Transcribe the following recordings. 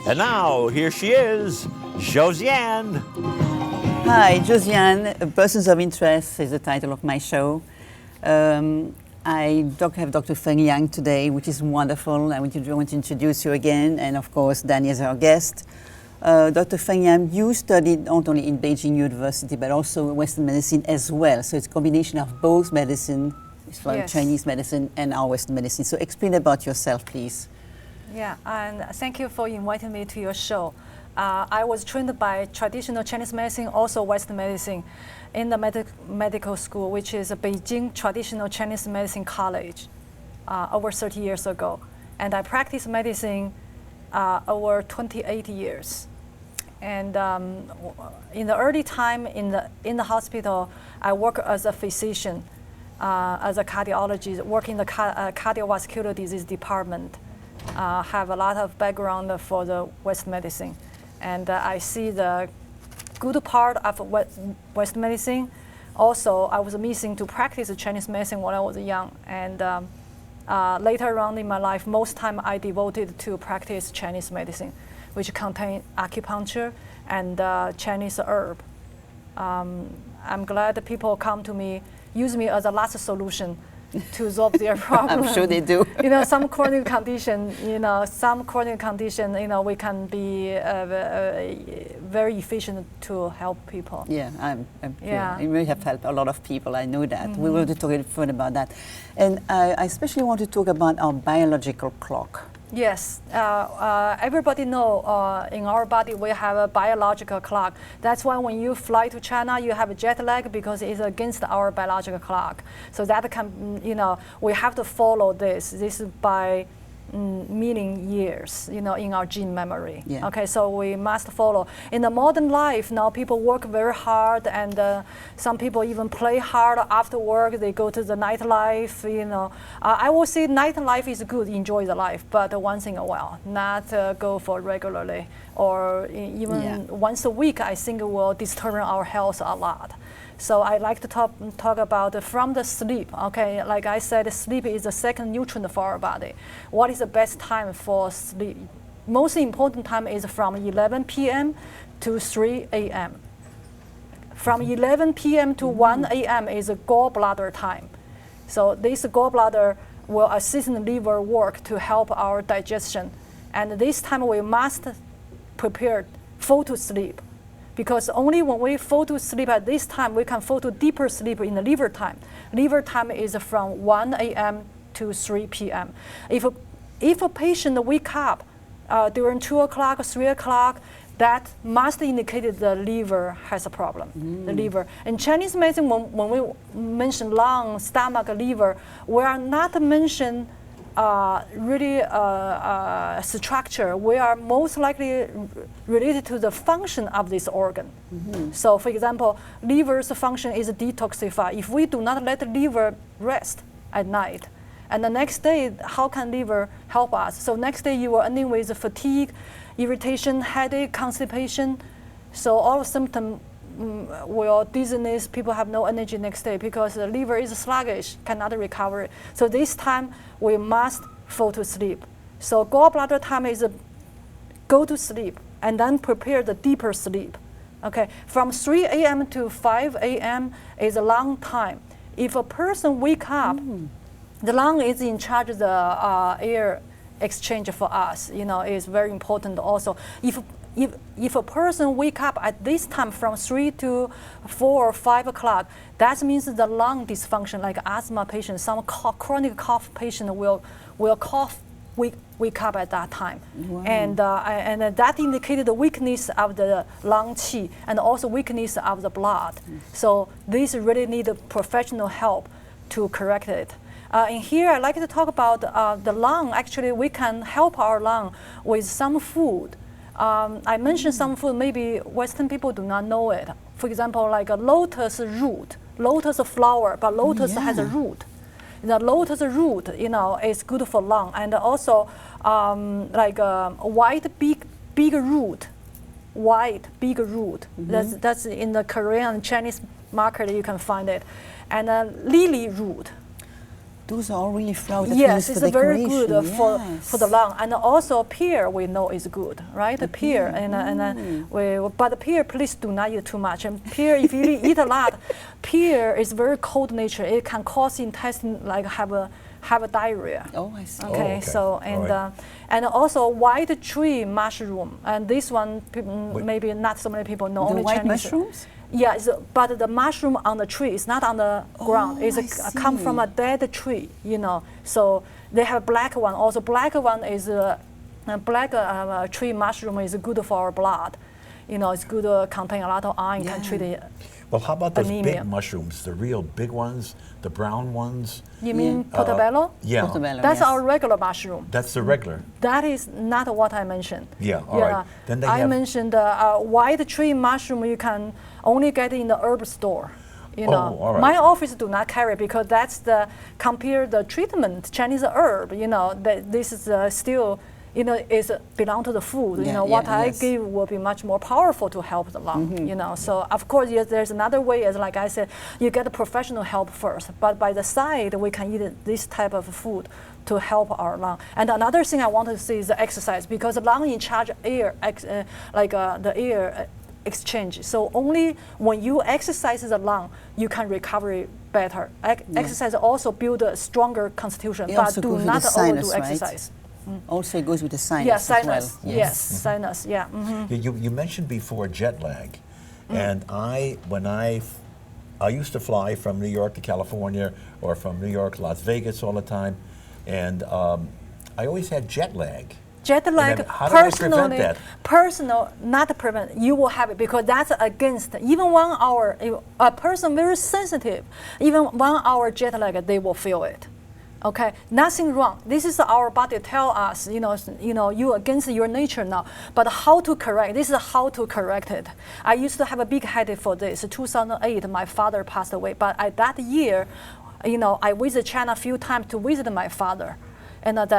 And now, here she is, Josiane. Hi, Josiane, Persons of Interest is the title of my show. I have Dr. Feng Liang today, which is wonderful. I want to introduce you again, and of course, Danny is our guest. Dr. Feng Liang, you studied not only in Beijing University, but also Western medicine as well. So it's a combination of both medicine, Yes. Chinese medicine and our Western medicine. So explain about yourself, please. Yeah, and thank you for inviting me to your show. I was trained by traditional Chinese medicine, also Western medicine, in the medical school, which is a Beijing Traditional Chinese Medicine College, over 30 years ago. And I practiced medicine over 28 years. And in the early time in the hospital, I worked as a physician, as a cardiologist, work in the cardiovascular disease department. Have a lot of background for the West medicine. And I see the good part of West medicine. Also, I was missing to practice Chinese medicine when I was young. And later on in my life, most time I devoted to practice Chinese medicine, which contain acupuncture and Chinese herb. I'm glad that people come to me, use me as a last solution to solve their problem. I'm sure they do. Some chronic condition, we can be very efficient to help people. Yeah, I'm Yeah. You really have helped a lot of people, I know that. We will talk further about that. And I especially want to talk about our biological clock. Yes, everybody know in our body we have a biological clock. That's why when you fly to China, you have a jet lag because it's against our biological clock. So that can, we have to follow this. This is by million years, in our gene memory. Yeah. Okay, so we must follow. In the modern life, now people work very hard, and some people even play hard after work. They go to the nightlife, I will say nightlife is good, enjoy the life, but once in a while, not go for regularly, or even once a week, I think will disturb our health a lot. So I like to talk about from the sleep. Okay, like I said, sleep is the second nutrient for our body. What is the best time for sleep? Most important time is from 11 p.m. to 3 a.m. From 11 p.m. to 1 a.m. is a gallbladder time. So this gallbladder will assist the liver work to help our digestion. And this time we must prepare fall to sleep. Because only when we fall to sleep at this time, we can fall to deeper sleep in the liver time. Liver time is from 1 a.m. to 3 p.m. If a patient wake up during 2 o'clock, 3 o'clock, that must indicate the liver has a problem, the liver. In Chinese medicine, when we mention lung, stomach, liver, we are not mention really structure. We are most likely related to the function of this organ. So for example, liver's function is detoxify. If we do not let the liver rest at night, and the next day, how can liver help us? So next day you will end with fatigue, irritation, headache, constipation. So all symptoms will dizziness, people have no energy next day because the liver is sluggish, cannot recover. So this time we must fall to sleep. So gallbladder time is go to sleep and then prepare the deeper sleep. Okay, from 3 a.m. to 5 a.m. is a long time. If a person wake up, the lung is in charge of the air exchange for us. Is very important also. If a person wake up at this time from 3 to 4 or 5 o'clock, that means the lung dysfunction, like asthma patient, some chronic cough patient will cough, wake up at that time. Wow. And that indicated the weakness of the lung qi and also weakness of the blood. So this really need professional help to correct it. In here, I like to talk about the lung. Actually, we can help our lung with some food. I mentioned some food, maybe Western people do not know it. For example, like a lotus root, lotus flower, but lotus has a root. The lotus root, is good for lung. And also like a white big root, white big root. That's in the Korean and Chinese market, you can find it. And lily root. Those are all really flowers that we Yes, use it's for very decoration. good for the lung, and also pear we know is good, right? The pear but the pear, please do not eat too much. And pear, if you eat a lot, pear is very cold nature. It can cause intestine like have a diarrhea. Oh, I see. Okay, okay. so and also white tree mushroom, and this one maybe not so many people know. The only white Chinese. mushrooms? Yeah, but the mushroom on the tree is not on the ground. It's come from a dead tree, So they have black one. Also, black one is black tree mushroom is good for our blood. It's good contain a lot of iron. Can treat it. Well, how about those anemia. big mushrooms, the real big ones, the brown ones? You mean portobello? Yeah. Portobello, That's yes. our regular mushroom. That's the regular. That is not what I mentioned. Yeah, all right. Then they I have- mentioned white tree mushroom you can only get in the herb store. all right. My office do not carry because that's the compare the treatment Chinese herb. That this is still is belong to the food. What I yes. give will be much more powerful to help the lung. So of course yes, there's another way. As like I said, you get professional help first. But by the side, we can eat this type of food to help our lung. And another thing I want to say is the exercise, because the lung in charge of air, the air exchange. So only when you exercise the lung, you can recover better. Exercise also build a stronger constitution, It but also do goes with not the sinus, overdo right? exercise. Also, it goes with the sinus Yeah, as sinus. well. Yes, sinus. Yeah. You mentioned before jet lag, and when I used to fly from New York to California or from New York to Las Vegas all the time, and I always had jet lag. Jet lag, then how do I prevent that? Not prevent, you will have it because that's against, even 1 hour, if a person very sensitive, even 1 hour jet lag, they will feel it. Okay, nothing wrong. This is our body tell us, you against your nature now. But how to correct? This is how to correct it. I used to have a big headache for this. 2008, my father passed away. But at that year, I visited China a few times to visit my father, and at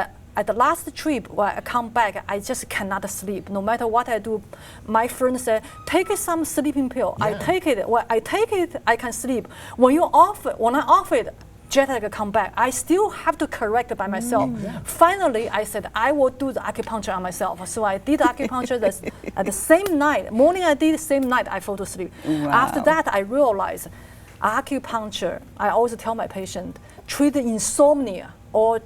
the last trip, when I come back, I just cannot sleep. No matter what I do, my friend said, take some sleeping pill. Yeah. I take it. When I take it, I can sleep. When I off it, jet lag come back. I still have to correct it by myself. Finally, I said, I will do the acupuncture on myself. So I did acupuncture at the same night. Morning I did, same night I fall asleep. Wow. After that, I realized acupuncture, I always tell my patient, treat insomnia or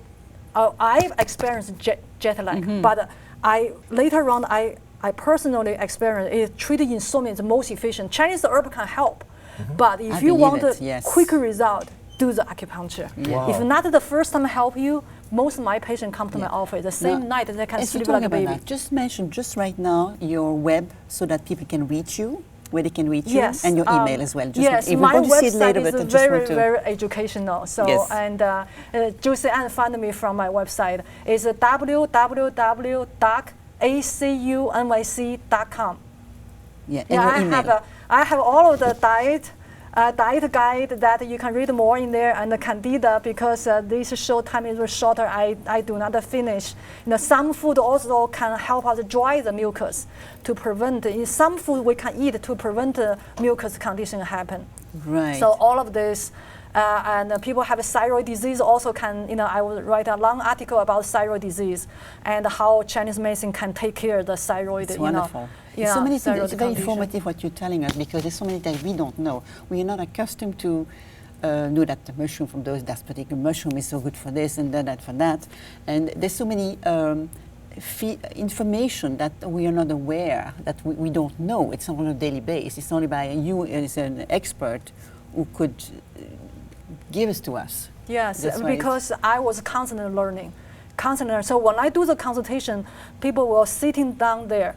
I've experienced jet lag, but later on I personally experienced it. Treating insomnia is the most efficient. Chinese herb can help, but if you want a quick result, do the acupuncture. Wow. If not the first time help you, most of my patients come to my office the same night they can sleep like a baby. That, just mention just right now your web so that people can reach you. Where they can reach yes, you, and your email as well. Just yes, we're my going to see it website later, is but I just very, want to very educational. So, yes. and Juicy Ann found me from my website. It's www.acumyc.com. Yeah, and your email. I have all of the diet guide that you can read more in there, and the candida, because this show time is shorter, I do not finish. Some food also can help us dry the mucus to prevent, some food we can eat to prevent the mucus condition happen. Right. So all of this, and people have a thyroid disease also can, I will write a long article about thyroid disease and how Chinese medicine can take care of the thyroid. It's wonderful. Yeah, so many things. thyroid It's very condition. informative what you're telling us, because there's so many things we don't know. We are not accustomed to know that the mushroom from that particular mushroom is so good for this and that for that. And there's so many information that we are not aware, that we don't know. It's on a daily basis. It's only by you as an expert who could give it to us. Yes, That's why because I was constantly learning. So when I do the consultation, people will sitting down there,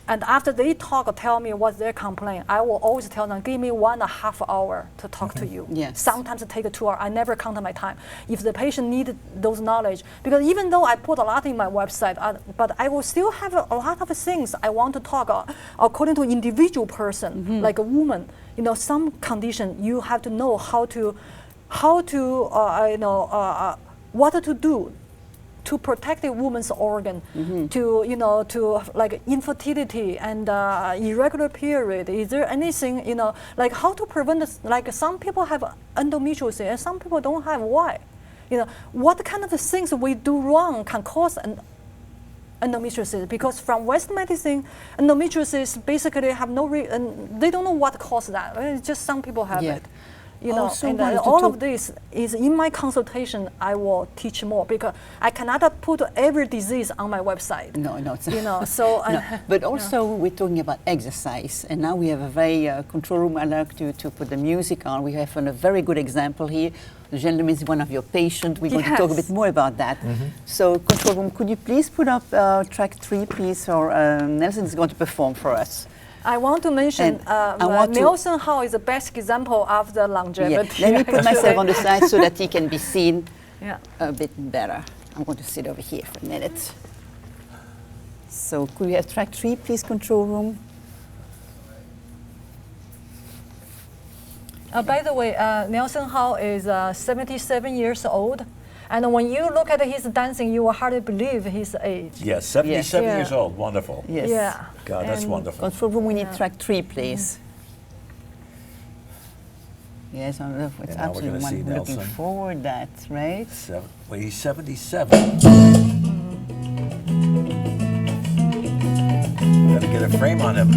and after they talk, tell me what their complaint. I will always tell them, give me 1.5 hours to talk to you. Yes. Sometimes it take 2 hours. I never count my time. If the patient needed those knowledge, because even though I put a lot in my website, but I will still have a lot of things I want to talk according to individual person, like a woman. Some condition you have to know what to do to protect a woman's organ, to like infertility and irregular period. Is there anything, like how to prevent this? Like some people have endometriosis and some people don't have. Why? what kind of things we do wrong can cause endometriosis, because from Western medicine, endometriosis basically have no they don't know what caused that. It's just some people have it. Also And wanted to all talk- of this is in my consultation. I will teach more because I cannot put every disease on my website. No, it's So no. But also we're talking about exercise, and now we have a very control room. I like to put the music on. We have a very good example here. The gentleman is one of your patients. We're going to talk a bit more about that. So control room, could you please put up track 3, please, or Nelson is going to perform for us. I want to mention Nielsen Hall is the best example of the longevity. Let me put myself on the side so that he can be seen Yeah. a bit better. I'm going to sit over here for a minute. So could we have track 3, please, control room? By the way, Nielsen Hall is 77 years old. And when you look at his dancing, you will hardly believe his age. Yes, 77 Yeah. years old. Wonderful. Yes. Yeah. God, that's And wonderful. Control room, we need track 3, please. Yes, I'm And now we're absolutely gonna see looking Nelson. forward that, right? Well, he's 77. Gotta get a frame on him.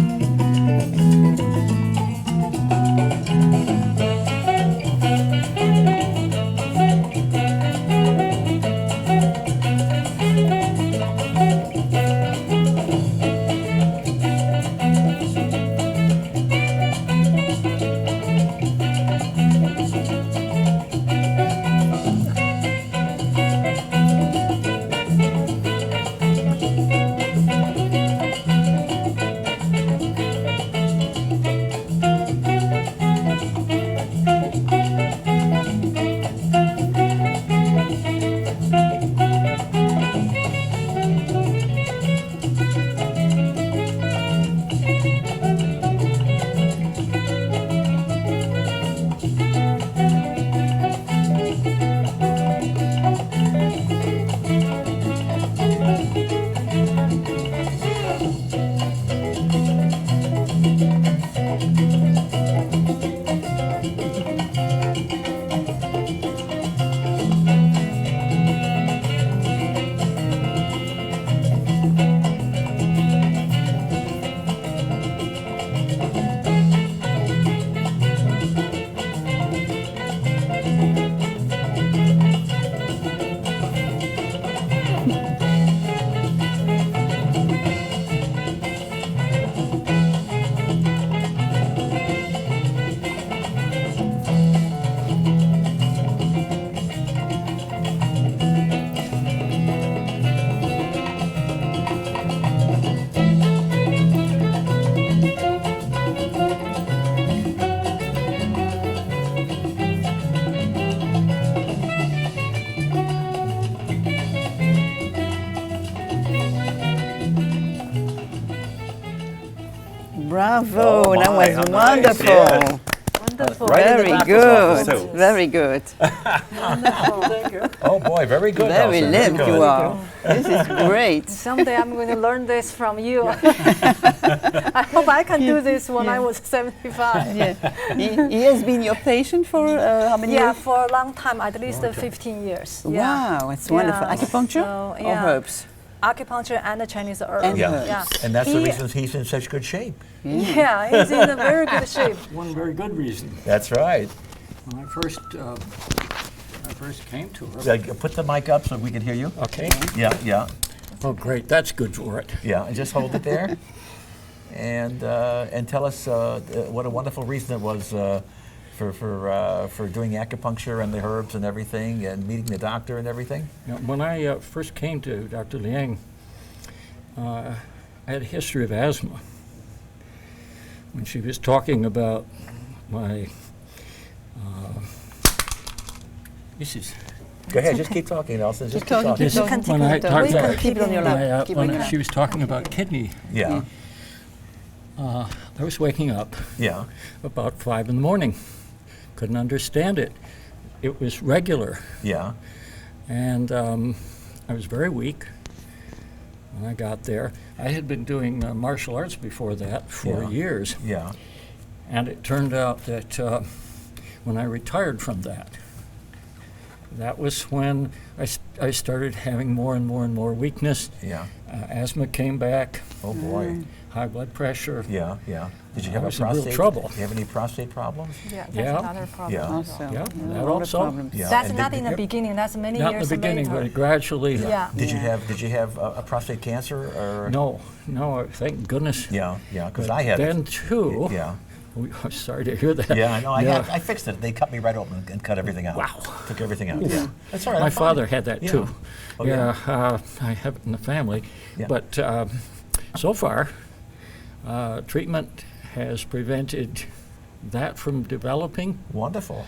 Bravo, Oh that my, was how nice, wonderful. yeah. Wonderful. Right in the Very doctor's office, good, too. very good. Oh boy, very good. Very Nelson. limp good. you are. This is great. Someday I'm going to learn this from you. I hope I can do this when I was 75. Yeah. He has been your patient for how many Yeah, years? for a long time, at least 15 years. Yeah. Wow, it's wonderful. Yeah, Acupuncture so, or yeah. herbs? Acupuncture and the Chinese herbs. And Yeah. herbs. Yeah. And that's the He- reason he's in such good shape. Yeah, he's in a very good shape. One very good reason. That's right. When I first came to her. Put the mic up so we can hear you. Okay. Yeah, yeah, Oh, great. That's good for it. yeah. And just hold it there, and tell us what a wonderful reason it was for doing acupuncture and the herbs and everything, and meeting the doctor and everything. Now, when I first came to Dr. Liang, I had a history of asthma. When she was talking about my this is Go ahead, just keep talking, Nelson. Just keep talking, talking. keep this, talking. when I keep it, talked keep it, about keep it on your lap. Keep it on your when lap. she was talking about kidney, Yeah, I was waking up yeah, about 5 in the morning. Couldn't understand it. It was regular. yeah, And I was very weak when I got there. I had been doing martial arts before that for Yeah. years, yeah. and it turned out that when I retired from that, that was when I started having more and more weakness. Yeah. Asthma came back, Oh boy. high blood pressure. Yeah, yeah. Did you have I a was in real prostate? trouble. Do you have any prostate problems? Yeah, that's Yeah. another problem. Yeah. Also, Yeah, that a lot of also. problems. Yeah. That's And not did in you the ever- beginning. That's many Not in years the beginning, later. but gradually. Yeah. Did you have a prostate cancer or? No, thank goodness. Yeah, yeah. Because But I had then it. too. Yeah. I'm sorry to hear that. Yeah, I know. Yeah. I fixed it. They cut me right open and cut everything out. Wow. Took everything out. Yeah. That's all right. My I'm fine. father had that Yeah. too. Oh, I have it in the family. Yeah. But so far, treatment has prevented that from developing. Wonderful.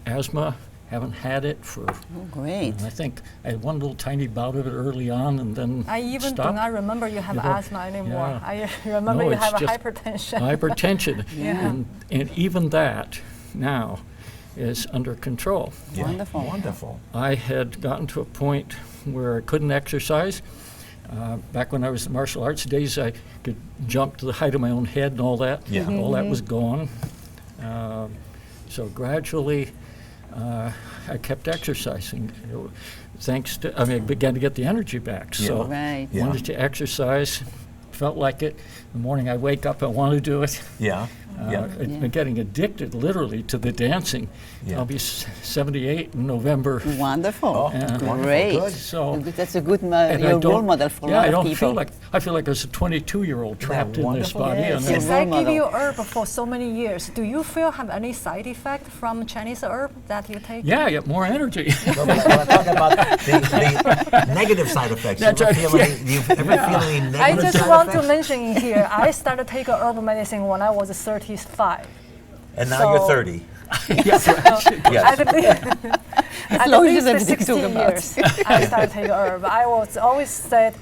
Asthma, haven't had it for, Oh, great. I think I had one little tiny bout of it early on and then I even stopped. do not remember you have You don't- asthma anymore. yeah. I remember No, you it's have a just hypertension. Hypertension. Yeah. And even that now is under control. Yeah. Wonderful. Wonderful. I had gotten to a point where I couldn't exercise. Back when I was in martial arts days, I could jump to the height of my own head and all that. Yeah. All that was gone. So gradually, I kept exercising. I began to get the energy back. So Right. Yeah. wanted to exercise, felt like it. In the morning I wake up, I want to do it. Yeah. Yeah. I've Yeah. been getting addicted literally to the dancing. Yeah. I'll be 78 in November. Wonderful. Oh, Yeah. wonderful. Great. Good. So That's a good and I your role don't- model for yeah, a lot I of don't people. feel like I feel like I was a 22-year-old trapped in this wonderful? body. Yes. And Since Role I give model. you herb for so many years, do you feel have any side effect from Chinese herb that you take? yeah, I get more energy. Well, when I'm talking about the negative side effects. That's you ever right, feel any, do you ever feel any negative I just side want to effects? mention in here, I started taking herb medicine when I was 35. And now you're so- 30. Yes. Yes. At long as least everything 60 talk about. years, I started taking herb. I was always said,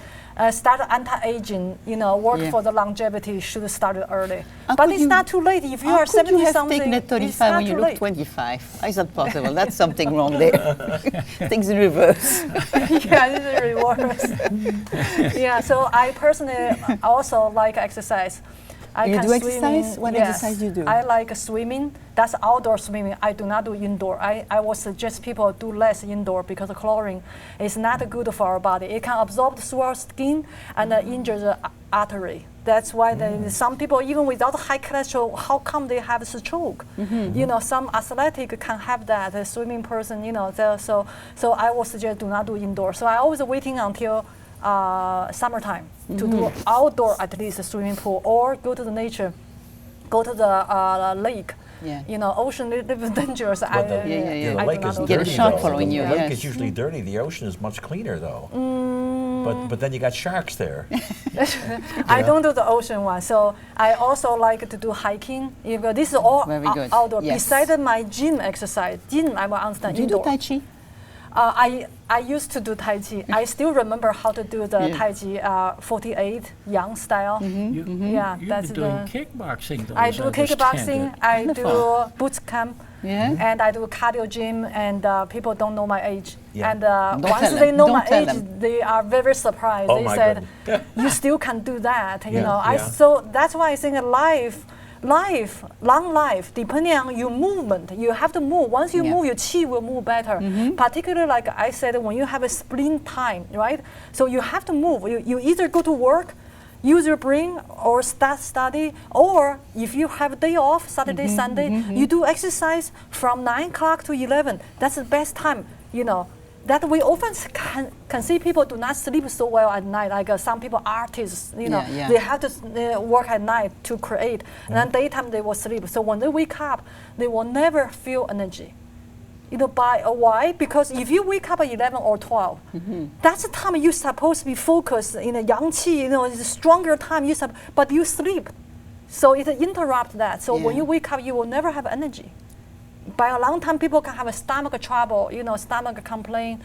start anti-aging, work Yeah. for the longevity should start early. How but could it's you- not too late. If you How are could you 70 have something, taken at it's 35 not when you too look late. 25? How is that possible? That's something wrong there. Things in reverse. Yeah, this is reverse. Yeah, so I personally also like exercise. I You can do swim exercise? in- What yes, exercise do you do? I like swimming. That's outdoor swimming. I do not do indoor. I would suggest people do less indoor because chlorine is not good for our body. It can absorb through our skin and injure the artery. That's why some people, even without high cholesterol, how come they have stroke? Some athletic can have that. A swimming person, so I would suggest do not do indoor. So I always waiting until summertime to do outdoor at least a swimming pool or go to the nature, go to the lake. Yeah. Ocean is dangerous. But the, Yeah. the I do lake not is do Get a dirty. shark though. following The you, lake yes. is usually dirty. The ocean is much cleaner, though. But then you got sharks there. I don't do the ocean one, so I also like to do hiking. This is all Very good. outdoor. Yes. Besides my gym exercise, I will understand Do you do indoor. Tai Chi? I used to do Tai Chi. I still remember how to do the Yeah. Tai Chi 48 Yang style. Yeah, You've that's been doing the. kickboxing. Though, I as do understand kickboxing. it. I do Wonderful. boot camp. Yeah. And I do cardio gym, and people don't know my age. Yeah. And Don't once tell they them. know Don't my tell age, them. they are very surprised. Oh They my said, goodness. "You still can do that." Yeah, yeah. So that's why I think long life, depending on your movement, you have to move. Once you Yeah. move, your qi will move better. Particularly, like I said, when you have a sprint time, right? So you have to move. You either go to work, use your brain, or start study, or if you have a day off, Saturday, Sunday, you do exercise from 9 o'clock to 11. That's the best time, That we often can see people do not sleep so well at night. Like some people, artists, Yeah. they have to work at night to create, and then daytime they will sleep. So when they wake up, they will never feel energy. Why? Because if you wake up at 11 or 12, that's the time you're supposed to be focused in a yang qi, it's a stronger time, but you sleep. So it interrupts that. So when Yeah. you wake up, you will never have energy. By a long time, people can have a stomach trouble, stomach complaint,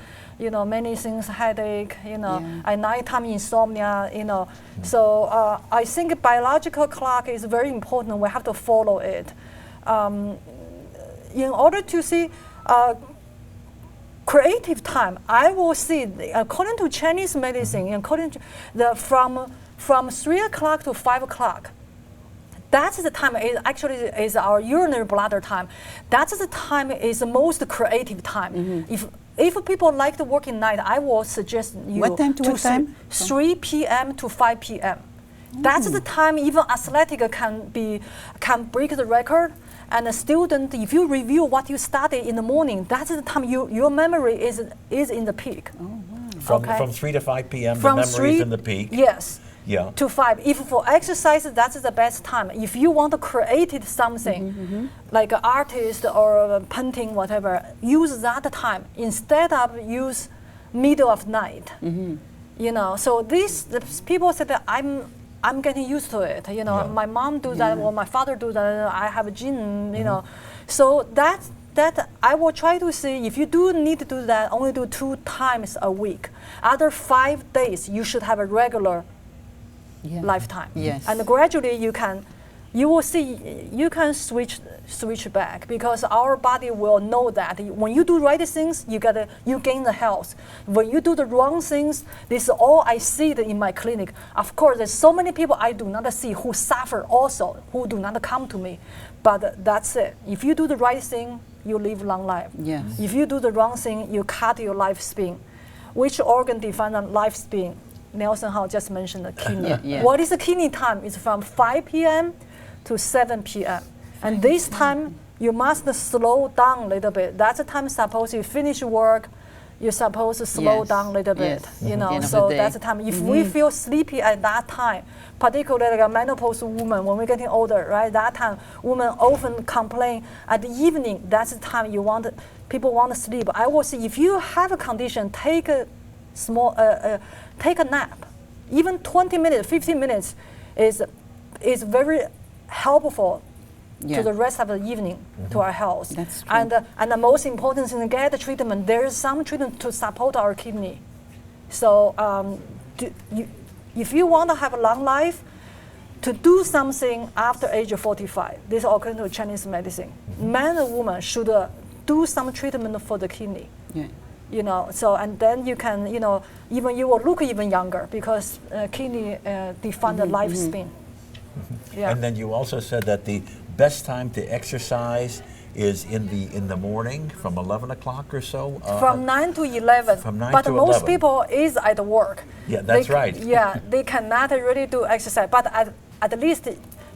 many things, headache, at nighttime insomnia, So I think biological clock is very important. We have to follow it. In order to see creative time, I will see, according to Chinese medicine, according to from 3 o'clock to 5 o'clock, that's the time is actually is our urinary bladder time. That's the time is the most creative time. If people like to work in night, I will suggest you What time to what time? 3 p.m. to 5 p.m. That's the time even athletic can break the record. And a student, if you review what you study in the morning, that's the time your memory is in the peak. From 3 to 5 p.m., the From memory 3 is in the peak. Yes. Yeah. To 5. If for exercise, that's the best time. If you want to create something, like an artist or painting, whatever, use that time instead of use middle of night. You know, so the people said that I'm getting used to it. You know, my mom do that or my father do that. I have a gene. You know, so that I will try to see if you do need to do that, only do 2 times a week. Other 5 days you should have a regular lifetime. Yes. And gradually you will see you can switch back because our body will know that when you do right things, you gain the health. When you do the wrong things, this is all I see in my clinic. Of course, there's so many people I do not see who suffer also, who do not come to me. But that's it. If you do the right thing, you live long life. Yes. If you do the wrong thing, you cut your lifespan. Which organ defines a lifespan? Nelson Hao just mentioned the kidney. What is the kidney time? It's from 5 p.m. to 7 p.m. And this time, you must slow down a little bit. That's the time suppose you finish work, you're supposed to slow down a little bit. You know, so that's the time. If we feel sleepy at that time, particularly like a menopause woman, when we're getting older, right? That time, women often complain at the evening. That's the time people want to sleep. I will say, if you have a condition, take a nap. Even 20 minutes, 15 minutes is very helpful to the rest of the evening to our health. That's true. And the most important thing, get the treatment. There is some treatment to support our kidney. So if you want to have a long life, to do something after age of 45, this is according to Chinese medicine. Man and woman should do some treatment for the kidney. You know, so and then you can, you know, even you will look even younger because kidney define the lifespan. And then you also said that the best time to exercise is in the morning from 11 o'clock or so? From 9 to 11. From 9 but to most 11. people is at work. Yeah, that's right. Yeah, they cannot really do exercise, but at least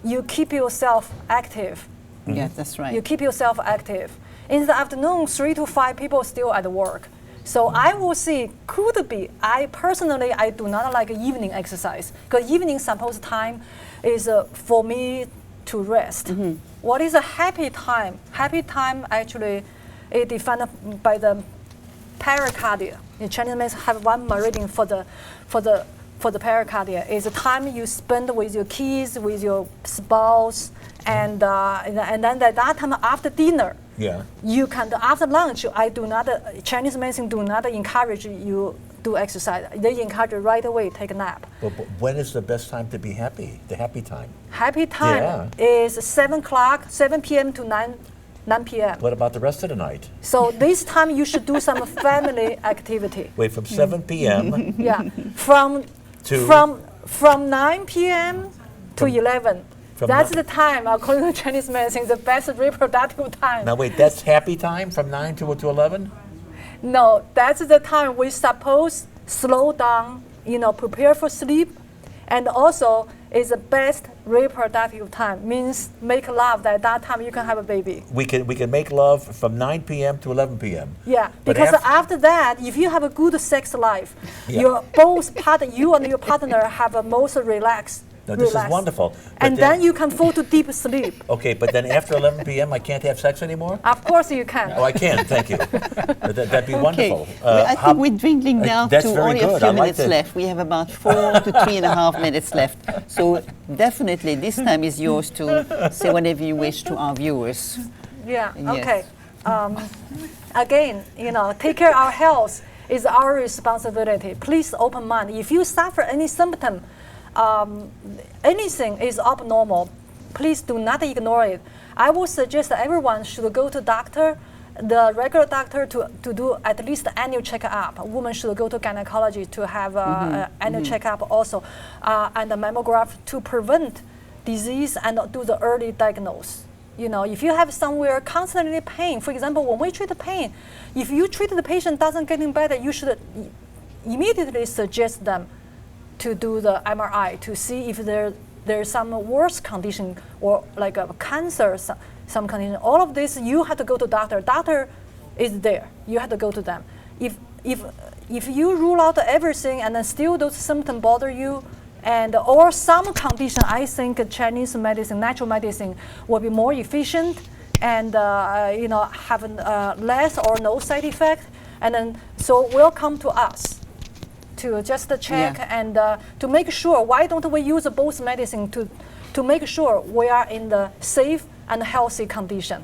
you keep yourself active. Yes, that's right. You keep yourself active. In the afternoon, 3 to 5 people still at work. So I will see, could be, I personally do not like evening exercise because evening supposed time is for me to rest. What is a happy time? Happy time actually is defined by the pericardia. In Chinese medicine have one meridian for the pericardia. Is the time you spend with your kids, with your spouse, and then at that time after dinner. Yeah. You can after lunch. Chinese medicine do not encourage you do exercise. They encourage you right away take a nap. But when is the best time to be happy? The happy time? Happy time is 7 p.m. to 9 p.m. What about the rest of the night? So this time you should do some family activity. Wait, from 7 p.m. Yeah, from 9 p.m. to 11. That's the time, according to Chinese medicine, the best reproductive time. Now wait, that's happy time from 9 to 11? No, that's the time we suppose slow down, you know, prepare for sleep, and also is the best reproductive time. Means make love. At that time you can have a baby. We can make love from 9 p.m. to 11 p.m. Yeah, But because after that, if you have a good sex life, you and your partner have a most relaxed. No, this is wonderful. And then you can fall to deep sleep. Okay, but then after 11 p.m. I can't have sex anymore? Of course you can. Oh, I can, thank you. That'd be wonderful. Well, I think we're dwindling down that's to very only a good. few I like minutes that. left. We have about 4 to 3.5 minutes left. So definitely this time is yours to say whatever you wish to our viewers. Yeah, Yes. okay. Again, you know, take care of our health is our responsibility. Please open mind. If you suffer any symptom, anything is abnormal, please do not ignore it. I would suggest that everyone should go to doctor, the regular doctor, to do at least annual checkup. A woman should go to gynecology to have annual checkup also, and a mammograph to prevent disease and do the early diagnose. You know, if you have somewhere constantly pain, for example, when we treat the pain, if you treat the patient doesn't getting better, you should immediately suggest them to do the MRI to see if there's some worse condition or like a cancer, some condition. All of this, you have to go to doctor. Doctor is there. You have to go to them. If you rule out everything and then still those symptoms bother you, and or some condition, I think Chinese medicine, natural medicine, will be more efficient and you know, have less or no side effect. And then so will come to us to just check and to make sure. Why don't we use both medicine to make sure we are in the safe and healthy condition?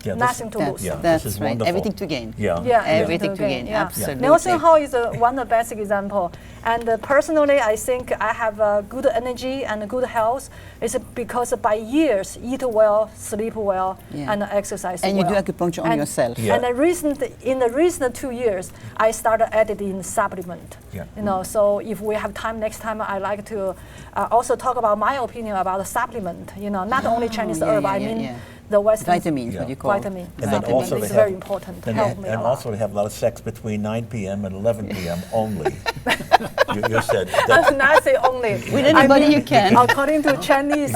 Yeah, Nothing to lose. Yeah, That's this is right. wonderful. Everything to gain. Yeah. Yeah, Everything to gain. yeah. Absolutely. Nelson Hall is one of the best example. And personally, I think I have good energy and good health. It's because by years, eat well, sleep well, Yeah. and exercise And well. you do acupuncture on yourself. Yeah. And in the recent 2 years, I started adding supplement. Yeah. You know, so if we have time next time, I like to also talk about my opinion about the supplement. You know, not only Chinese herb, I mean the Western Vitamins, what you call vitamin. And then Vitamin also is to very have- important. And, Help me a and lot. also to have a lot of sex between 9 p.m. and 11 p.m. only. you said I that. did not say only. With anybody you can. According to Chinese,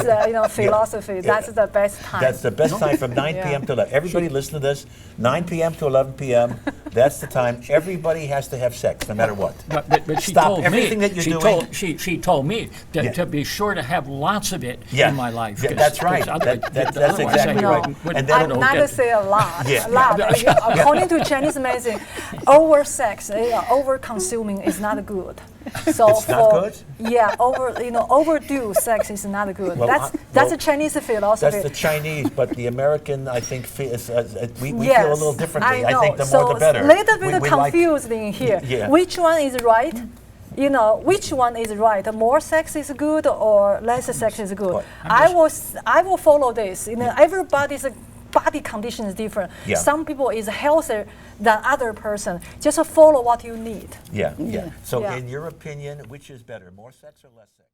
philosophy, that's the best time. That's the best time from 9 p.m. to 11. Everybody listen to this. 9 p.m. to 11 p.m. That's the time everybody has to have sex, no matter what. But she Stop told everything me, that you're she doing. Told, she told me to, Yeah. to be sure to have lots of it Yeah. in my life. Yeah, 'cause- that's right. 'cause other- That's otherwise I exactly right. wouldn't- And then- I I'm don't not get- say a lot. Yeah. A lot. According to Chinese medicine, over sex, over consuming is not good. So It's not good? Yeah, overdo sex is not good. Well, that's well, a Chinese philosophy. That's the Chinese, but the American, I think, we Yes, feel a little differently. I know. think the so more the better. A little bit We like- confused in here. Yeah. Which one is right? You know, which one is right? More sex is good or less sex is good? Well, I will follow this. You know, everybody's body condition is different. Yeah. Some people is healthier than other person. Just follow what you need. Yeah. So, Yeah. in your opinion, which is better, more sex or less sex?